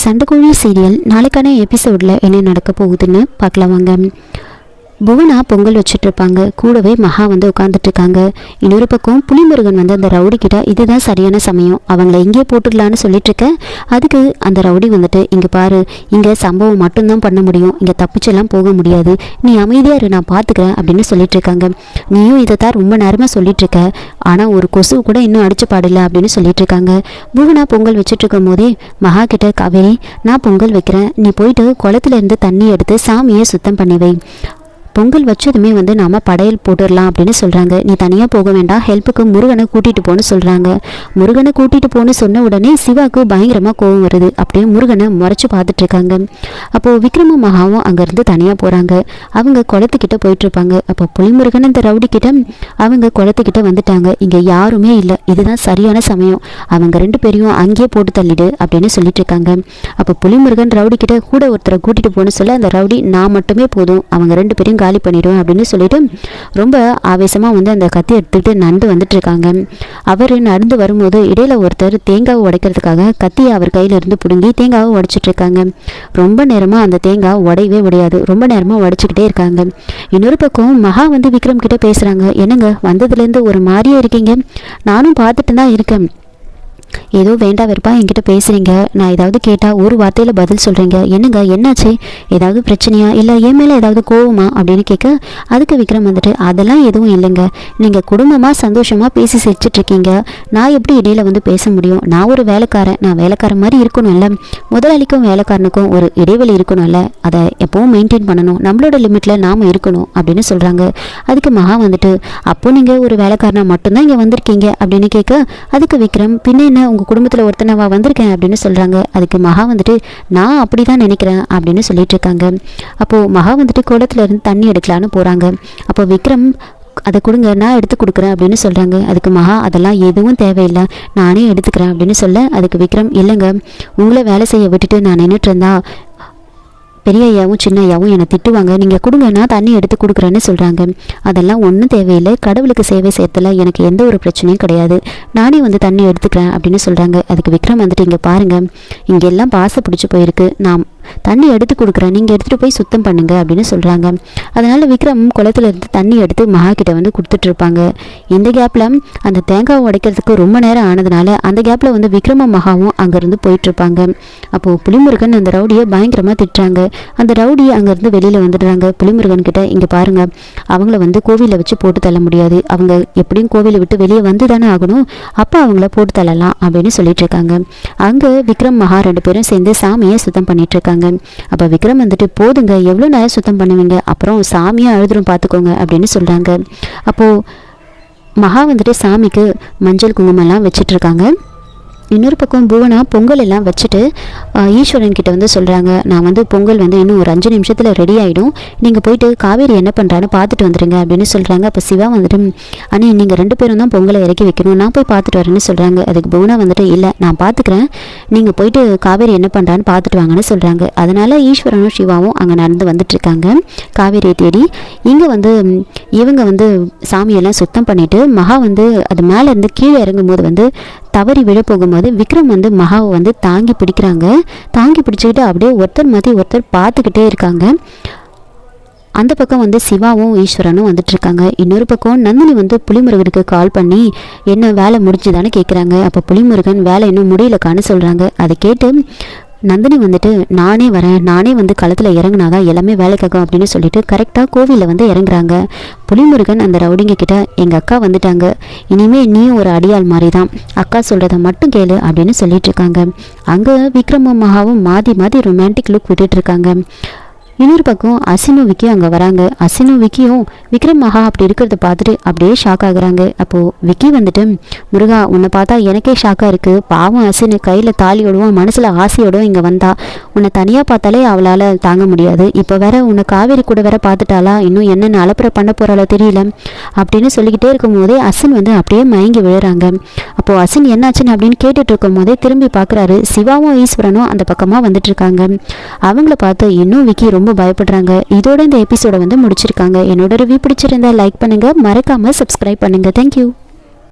சண்டைக்கோழி serial நாளைக்கான எபிசோடில் என்ன நடக்க போகுதுன்னு பார்க்கலாம் வாங்க. புவனா பொங்கல் வச்சுட்டு இருப்பாங்க. கூடவே மகா வந்து உட்காந்துட்டு இருக்காங்க. இன்னொரு பக்கம் புலிமுருகன் வந்து அந்த ரவுடி கிட்ட இதுதான் சரியான சமயம், அவங்கள இங்கே போட்டுடலான்னு சொல்லிட்டு இருக்க. அதுக்கு அந்த ரவுடி வந்துட்டு இங்கே பாரு, இங்கே சம்பவம் மட்டும்தான் பண்ண முடியும், இங்கே தப்பிச்செல்லாம் போக முடியாது, நீ அமைதியாக இரு, நான் பார்த்துக்கிறேன் அப்படின்னு சொல்லிட்டு இருக்காங்க. நீயும் இதை தான் ரொம்ப நேரமாக சொல்லிட்டு இருக்க, ஆனால் ஒரு கொசு கூட இன்னும் அடிச்சு பாடல அப்படின்னு சொல்லிட்டு இருக்காங்க. புவனா பொங்கல் வச்சுட்டு இருக்கும் போதே மகா கிட்ட, காவேரி நான் பொங்கல் வைக்கிறேன், நீ போயிட்டு குளத்துல இருந்து தண்ணி எடுத்து சாமியை சுத்தம் பண்ணி வை, பொங்கல் வச்சதுமே வந்து நாம படையல் போட்டுடலாம் அப்படின்னு சொல்கிறாங்க. நீ தனியாக போக வேண்டாம், ஹெல்ப்புக்கு முருகனை கூட்டிகிட்டு போன்னு சொல்கிறாங்க. முருகனை கூட்டிகிட்டு போன்னு சொன்ன உடனே சிவாவுக்கு பயங்கரமாக கோவம் வருது. அப்படியே முருகனை முறைச்சி பார்த்துட்டு இருக்காங்க. அப்போது விக்ரமும் மகாவும் அங்கேருந்து தனியாக போகிறாங்க. அவங்க குளத்துக்கிட்ட போயிட்டுருப்பாங்க. அப்போ புலிமுருகன் இந்த ரவுடி கிட்ட அவங்க குளத்துக்கிட்ட வந்துட்டாங்க. இங்கே யாருமே இல்லை, இதுதான் சரியான சமயம், அவங்க 2 பேரையும் அங்கேயே போட்டு தள்ளிடு அப்படின்னு சொல்லிட்டு இருக்காங்க. அப்போ புலிமுருகன் ரவுடி கிட்ட கூட ஒருத்தரை கூட்டிகிட்டு போன்னு சொல்ல அந்த ரவுடி நான் மட்டுமே போதும், அவங்க 2 பேரையும் காலி பண்ணிடுவேன் அப்படின்னு சொல்லிட்டு ரொம்ப ஆவேசமாக வந்து அந்த கத்தி எடுத்துக்கிட்டு நடந்து வந்துட்டு இருக்காங்க. அவர் நடந்து வரும்போது இடையில ஒருத்தர் தேங்காவை உடைக்கிறதுக்காக கத்தியை அவர் கையில இருந்து பிடுங்கி தேங்காவை உடைச்சிட்டு இருக்காங்க. ரொம்ப நேரமாக அந்த தேங்காய் உடையவே உடையாது, ரொம்ப நேரமாக உடைச்சிக்கிட்டே இருக்காங்க. இன்னொரு பக்கம் மகா வந்து விக்ரம் கிட்ட பேசுகிறாங்க. என்னங்க வந்ததுலேருந்து ஒரு மாதிரியே இருக்கீங்க, நானும் பார்த்துட்டு தான் இருக்கேன், ஏதோ வேண்டாம் வெறுப்பா என்கிட்ட பேசுகிறீங்க, நான் ஏதாவது கேட்டால் ஒரு வார்த்தையில் பதில் சொல்கிறீங்க, என்னங்க என்னாச்சு, ஏதாவது பிரச்சனையா, இல்லை என் மேலே ஏதாவது கோவமா அப்படின்னு கேட்க, அதுக்கு விக்ரம் வந்துட்டு அதெல்லாம் எதுவும் இல்லைங்க, நீங்கள் குடும்பமாக சந்தோஷமாக பேசி சிரிச்சிட்ருக்கீங்க, நான் எப்படி இடையில வந்து பேச முடியும், நான் ஒரு வேலைக்காரன், நான் வேலைக்காரன் மாதிரி இருக்கணும்ல, முதலாளிக்கும் வேலைக்காரனுக்கும் ஒரு இடைவெளி இருக்கணும்ல, அதை எப்போவும் மெயின்டைன் பண்ணணும், நம்மளோட லிமிட்டில் நாம் இருக்கணும் அப்படின்னு சொல்கிறாங்க. அதுக்கு மகா வந்துட்டு அப்போ நீங்கள் ஒரு வேலைக்காரனா மட்டும்தான் இங்கே வந்திருக்கீங்க அப்படின்னு கேட்க, அதுக்கு விக்ரம் பின்ன என்ன உங்கள் குடும்பத்தில் ஒருத்தனவா வந்திருக்கேன் அப்படின்னு சொல்கிறாங்க. அதுக்கு மகா வந்துட்டு நான் அப்படி தான் நினைக்கிறேன் அப்படின்னு சொல்லிட்டு இருக்காங்க. அப்போது மகா வந்துட்டு குளத்துல இருந்து தண்ணி எடுக்கலான்னு போகிறாங்க. அப்போ விக்ரம் அதை கொடுங்க, நான் எடுத்து கொடுக்குறேன் அப்படின்னு சொல்கிறாங்க. அதுக்கு மகா அதெல்லாம் எதுவும் தேவையில்லை, நானே எடுத்துக்கிறேன் அப்படின்னு சொல்ல, அதுக்கு விக்ரம் இல்லைங்க, உங்களை வேலை செய்ய விட்டுட்டு நான் நின்றுட்டு இருந்தா பெரிய ஐயாவும் சின்ன ஐயாவும் என்னை திட்டுவாங்க, நீங்கள் கொடுங்க நான் தண்ணி எடுத்து கொடுக்குறேன்னு சொல்கிறாங்க. அதெல்லாம் ஒன்றும் தேவையில்லை, கடவுளுக்கு சேவை செய்யறதுல எனக்கு எந்த ஒரு பிரச்சனையும் கிடையாது, நானே வந்து தண்ணி எடுத்துக்கிறேன் அப்படின்னு சொல்கிறாங்க. அதுக்கு விக்ரம் வந்துட்டு இங்கே பாருங்கள், இங்கெல்லாம் பாசை பிடிச்சி போயிருக்கு, நான் தண்ணி எடுத்து கொடுக்குறேன், நீங்கள் எடுத்துகிட்டு போய் சுத்தம் பண்ணுங்க அப்படின்னு சொல்கிறாங்க. அதனால் விக்ரம் குளத்துல இருந்து தண்ணி எடுத்து மகா கிட்ட வந்து கொடுத்துட்ருப்பாங்க. இந்த கேப்பில் அந்த தேங்காவை உடைக்கிறதுக்கு ரொம்ப நேரம் ஆனதுனால அந்த கேப்பில் வந்து விக்ரமும் மகாவும் அங்கேருந்து போயிட்டுருப்பாங்க. அப்போது புலிமுருகன் அந்த ரவுடியை பயங்கரமாக திட்டுறாங்க. அந்த ரவுடி அங்கேருந்து வெளியில் வந்துடுறாங்க. புலிமுருகன் கிட்ட இங்கே பாருங்கள், அவங்கள வந்து கோவிலில் வச்சு போட்டு தள்ள முடியாது, அவங்க எப்படியும் கோவிலை விட்டு வெளியே வந்து தானே ஆகணும், அப்போ அவங்கள போட்டு தள்ளலாம் அப்படின்னு சொல்லிட்டு இருக்காங்க. அங்கே விக்ரம் மகா 2 பேரும் சேர்ந்து சாமியை சுத்தம் பண்ணிட்டு இருக்காங்க. அப்போ விக்ரம் வந்துட்டு போதுங்க, எவ்வளோ நேரம் சுத்தம் பண்ணுவீங்க, அப்புறம் சாமியை அழுதுரும் பார்த்துக்கோங்க அப்படின்னு சொல்கிறாங்க. அப்போது மகா வந்துட்டு சாமிக்கு மஞ்சள் குங்குமம்லாம் வச்சிட்டு இருக்காங்க. இன்னொரு பக்கம் புவனா பொங்கல் எல்லாம் வச்சுட்டு ஈஸ்வரன் கிட்ட வந்து சொல்கிறாங்க, நான் வந்து பொங்கல் வந்து இன்னும் ஒரு 5 நிமிஷத்தில் ரெடி ஆகிடும், நீங்கள் போயிட்டு காவேரி என்ன பண்ணுறான்னு பார்த்துட்டு வந்துடுங்க அப்படின்னு சொல்கிறாங்க. அப்போ சிவா வந்துட்டு அண்ணே நீங்கள் 2 பேரும் தான் பொங்கலை இறக்கி வைக்கணும், நான் போய் பார்த்துட்டு வரேன்னு சொல்கிறாங்க. அதுக்கு புவனா வந்துட்டு இல்லை நான் பார்த்துக்கிறேன், நீங்கள் போயிட்டு காவேரி என்ன பண்ணுறான்னு பார்த்துட்டு வாங்கன்னு சொல்கிறாங்க. அதனால் ஈஸ்வரனும் சிவாவும் அங்கே நடந்து வந்துட்டுருக்காங்க காவேரியை தேடி. இங்கே வந்து இவங்க வந்து சாமியெல்லாம் சுத்தம் பண்ணிவிட்டு மகா வந்து அது மேலேருந்து கீழே இறங்கும்போது வந்து தவறி விழ போகும்போது விக்ரம் வந்து மகாவை வந்து தாங்கி பிடிக்கிறாங்க. தாங்கி பிடிச்சிக்கிட்டு அப்படியே ஒருத்தர் மாற்றி ஒருத்தர் பார்த்துக்கிட்டே இருக்காங்க. அந்த பக்கம் வந்து சிவாவும் ஈஸ்வரனும் வந்துட்டு இருக்காங்க. இன்னொரு பக்கம் நந்தினி வந்து புலிமுருகனுக்கு கால் பண்ணி என்ன வேலை முடிஞ்சுதானே கேட்குறாங்க. அப்போ புலிமுருகன் வேலை இன்னும் முடியலக்கான்னு சொல்கிறாங்க. அதை கேட்டு நந்தினி வந்துட்டு நானே வரேன், நானே வந்து களத்தில் இறங்கினாதான் எல்லாமே வேலைக்காகும் அப்படின்னு சொல்லிட்டு கரெக்டாக கோவிலில் வந்து இறங்குறாங்க. புலிமுருகன் அந்த ரவுடிங்க கிட்ட எங்கள் அக்கா வந்துட்டாங்க, இனிமேல் நீயும் ஒரு அடியாள் மாதிரி தான், அக்கா சொல்கிறத மட்டும் கேளு அப்படின்னு சொல்லிட்டு இருக்காங்க. அங்கே விக்ரமும் மகாவும் மாற்றி மாற்றி ரொமான்டிக் லுக் விட்டுட்டு இருக்காங்க. இன்னொரு பக்கம் அசினும் விக்கியும் அங்கே வராங்க. அசினும் விக்கியும் விக்ரம் மகா அப்படி இருக்கிறத பார்த்துட்டு அப்படியே ஷாக் ஆகுறாங்க. அப்போது விக்கி வந்துட்டு முருகா உன்னை பார்த்தா எனக்கே ஷாக்காக இருக்குது, பாவம் அசினு கையில் தாலியோடவும் மனசில் ஆசையோடவும் இங்கே வந்தா, உன்னை தனியாக பார்த்தாலே அவளால் தாங்க முடியாது, இப்போ வேற உன்னை காவேரி கூட வேற பார்த்துட்டாளா, இன்னும் என்னென்ன அலப்புற பண்ண போகிறாளோ தெரியல அப்படின்னு சொல்லிக்கிட்டே இருக்கும் போதே அசின் வந்து அப்படியே மயங்கி விழுறாங்க. அப்போது அசின் என்னாச்சுன்னு அப்படின்னு கேட்டுட்டு இருக்கும் போதே திரும்பி பார்க்குறாரு. சிவாவும் ஈஸ்வரனும் அந்த பக்கமாக வந்துட்டு இருக்காங்க. அவங்கள பார்த்து இன்னும் விக்கி ரொம்ப பயப்படுறாங்க. இதோட இந்த எபிசோட வந்து முடிச்சிருக்காங்க. என்னோட ரிவ்யூ பிடிச்சிருந்தா லைக் பண்ணுங்க, மறக்காம சப்ஸ்கிரைப் பண்ணுங்க. தேங்க்யூ.